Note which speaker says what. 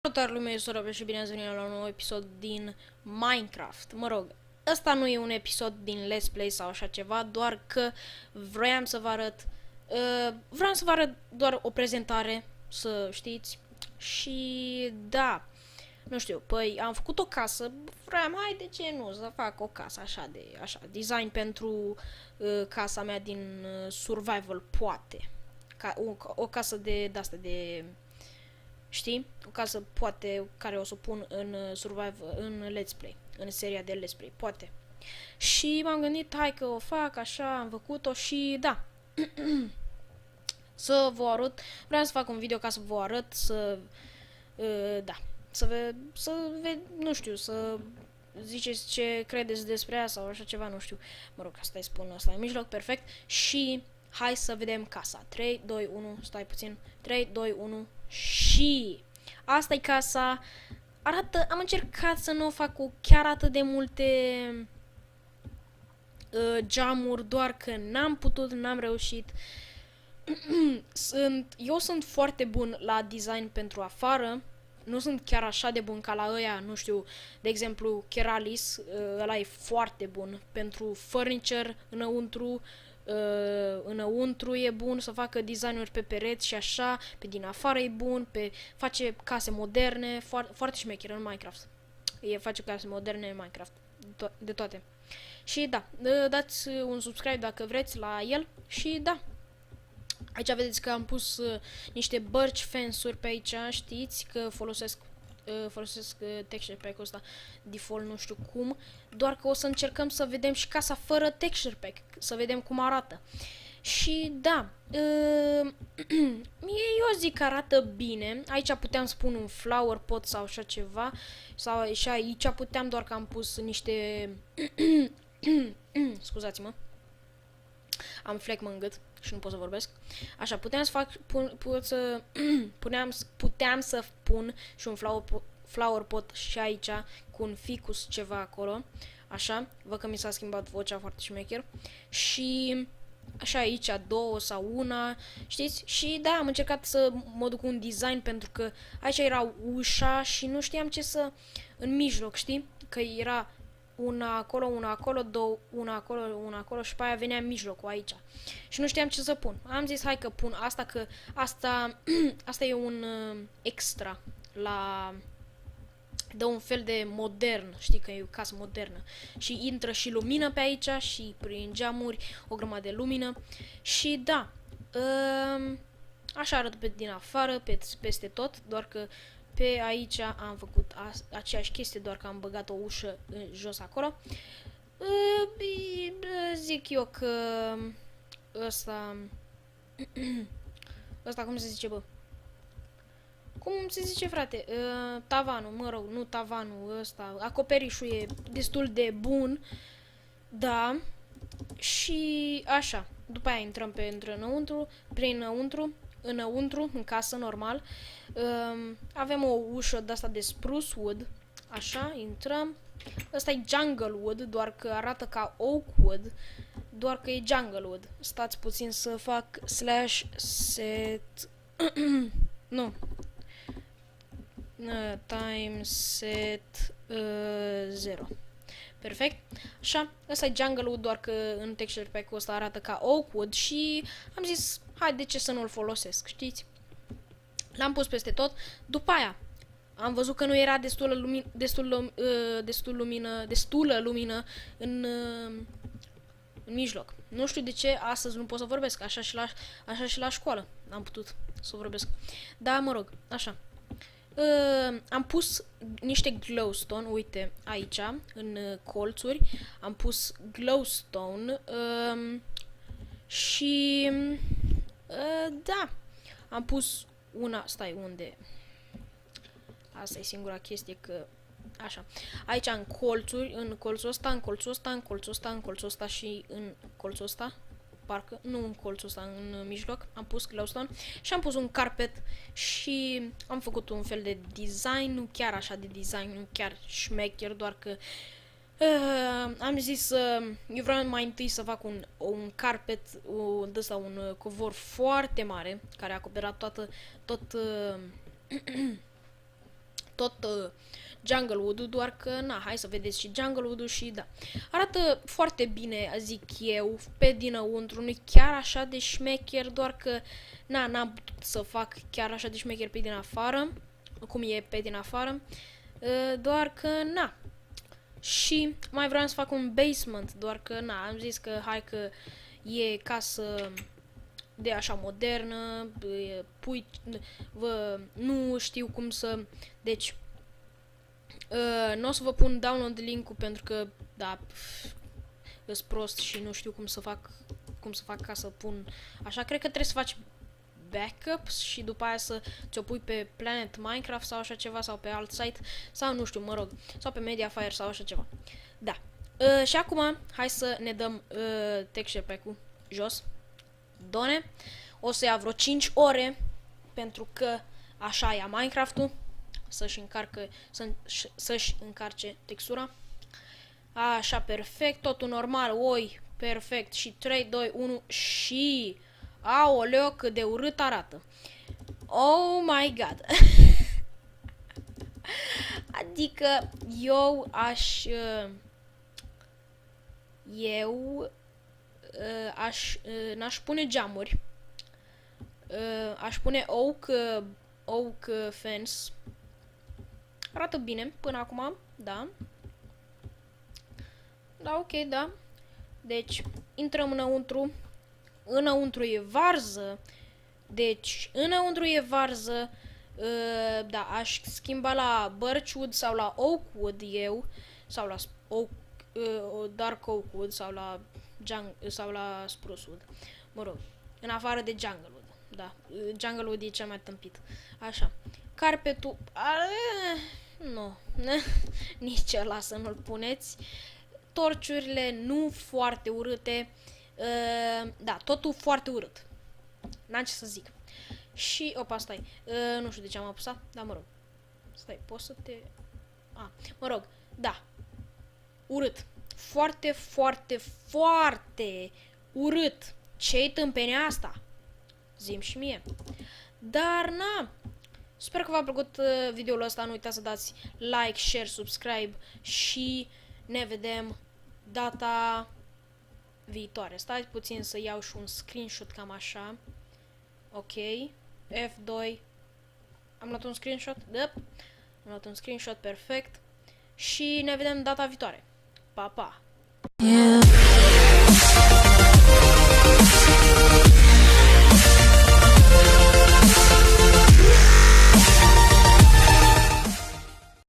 Speaker 1: Salutare lumea, eu sunt Robert și bine ați venit la un nou episod din Minecraft. Mă rog, ăsta nu e un episod din Let's Play sau așa ceva, doar că vreau să vă arăt doar o prezentare, să știți. Și da, nu știu, păi am făcut o casă, vreau, hai de ce nu, să fac o casă așa, design pentru casa mea din survival, poate. O casă de-asta de știi? O casă poate care o să o pun în Survival, în Let's Play, în seria de Let's Play, poate. Și m-am gândit, hai că o fac, așa, am făcut-o și da. Să vă arăt, vreau să fac un video ca să vă arăt, da, nu știu, să ziceți ce credeți despre ea sau așa ceva, nu știu. Mă rog, asta îi spun asta în mijloc, perfect. Și hai să vedem casa. 3, 2, 1, stai puțin. 3, 2, 1 și asta e casa. Am încercat să nu fac cu chiar atât de multe geamuri, doar că n-am putut, n-am reușit. Eu sunt foarte bun la design pentru afară. Nu sunt chiar așa de bun ca la ăia, nu știu, de exemplu, Keralis, ăla e foarte bun pentru furniture înăuntru e bun să facă designuri pe pereți și așa, pe din afară e bun, face case moderne, foarte șmecher în Minecraft. Face case moderne în Minecraft, de toate. Și da, dați un subscribe dacă vreți la el și da. Aici vedeți că am pus niște birch fence-uri pe aici, știți că folosesc texture pack-ul ăsta default, nu știu cum, doar că o să încercăm să vedem și casa fără texture pack, să vedem cum arată. Și da, eu zic că arată bine. Aici puteam să pun un flower pot sau așa ceva, sau și aici puteam, doar că am pus niște scuzați-mă, am flec în gât și nu pot să vorbesc. Așa, puteam să fac, puteam să pun și un flower pot și aici, cu un ficus ceva acolo. Așa, văd că mi s-a schimbat vocea foarte șmecher. Și așa aici, două sau una, știți? Și da, am încercat să mă duc un design pentru că aici era ușa și nu știam ce să în mijloc, știi? Că era una acolo, două, una acolo și pe aia venea în mijlocul aici. Și nu știam ce să pun. Am zis, hai că pun asta, că asta e un extra la... Dă un fel de modern, știi că e o casă modernă. Și intră și lumină pe aici și prin geamuri o grămadă de lumină. Și da, așa arată pe din afară, peste tot, doar că pe aici am făcut aceeași chestie, doar că am băgat o ușă jos acolo. Zic eu că ăsta cum se zice, bă? Cum se zice, frate? Tavanul, mă rog, nu tavanul ăsta, acoperișul e destul de bun, da. Și așa, după aia intrăm înăuntru, în casă, normal. Avem o ușă de asta de spruce wood, așa, intrăm. Ăsta e jungle wood, doar că arată ca oak wood, doar că e jungle wood. Stați puțin să fac slash set nu time set 0. Perfect. Așa, ăsta e jungle wood, doar că în texture pack-ul ăsta arată ca oak wood și am zis, hai, de ce să nu-l folosesc, știți? L-am pus peste tot. După aia am văzut că nu era destulă lumină în mijloc. Nu știu de ce astăzi nu pot să vorbesc, așa și la școală am putut să vorbesc. Da, mă rog, așa. Am pus niște glowstone, uite, aici, în colțuri, am pus glowstone și da, am pus una, stai, unde? Asta e singura chestie că, așa, aici în colțuri, în colțul ăsta, în colțul ăsta, în colțul ăsta, în colțul ăsta și în colțul ăsta, parcă, nu în colțul ăsta, în mijloc, am pus glowstone și am pus un carpet și am făcut un fel de design, nu chiar așa de design, nu chiar șmecher, doar că am zis, eu vreau mai întâi să fac un carpet, un covor foarte mare, care a acoperat tot tot Junglewood-ul, doar că, na, hai să vedeți și Junglewood-ul și da. Arată foarte bine, zic eu, pe dinăuntru, nu chiar așa de șmecher, doar că, na, n-am putut să fac chiar așa de șmecher pe din afară, cum e pe din afară, doar că, na. Și mai vreau să fac un basement, doar că, na, am zis că hai că e casă de așa modernă, nu știu cum să, deci, nu o să vă pun download link-ul pentru că, da, îs prost și nu știu cum să fac ca să pun, așa, cred că trebuie să faci backups și după aia să ți-o pui pe Planet Minecraft sau așa ceva, sau pe alt site, sau nu știu, mă rog, sau pe Mediafire sau așa ceva. Da. Și acum, hai să ne dăm texture pack-ul jos. Done. O să ia vreo 5 ore, pentru că așa ia Minecraft-ul, să-și încarce textura. Așa, perfect, totul normal, oi, perfect, și 3, 2, 1 și... Aoleo, cât de urât arată. Oh my god. Adică eu aș... n-aș pune geamuri. Aș pune oak fence. Arată bine până acum, da. Da, ok, da. Deci, intrăm înăuntru. Înăuntru e varză. Deci, înăuntru e varză. Da, aș schimba la birchwood sau la oakwood eu. Sau la dark oakwood sau la sprucewood. Mă rog, în afară de junglewood. Da, junglewood e cel mai tâmpit. Așa. Carpetul... Nu. Nici ăla să nu-l puneți. Torciurile nu foarte urâte. Da, totul foarte urât. N-am ce să zic. Și, opa, stai. Nu știu de ce am apăsat, dar mă rog. Stai, poți să te... mă rog, da. Urât. Foarte, foarte, foarte urât. Ce-i tâmpenia asta? Zi-mi și mie. Dar, na. Sper că v-a plăcut videoul ăsta. Nu uitați să dați like, share, subscribe și ne vedem data viitoare. Stai puțin să iau și un screenshot cam așa. Ok. F2. Am luat un screenshot? Da. Am luat un screenshot perfect. Și ne vedem data viitoare. Pa, pa!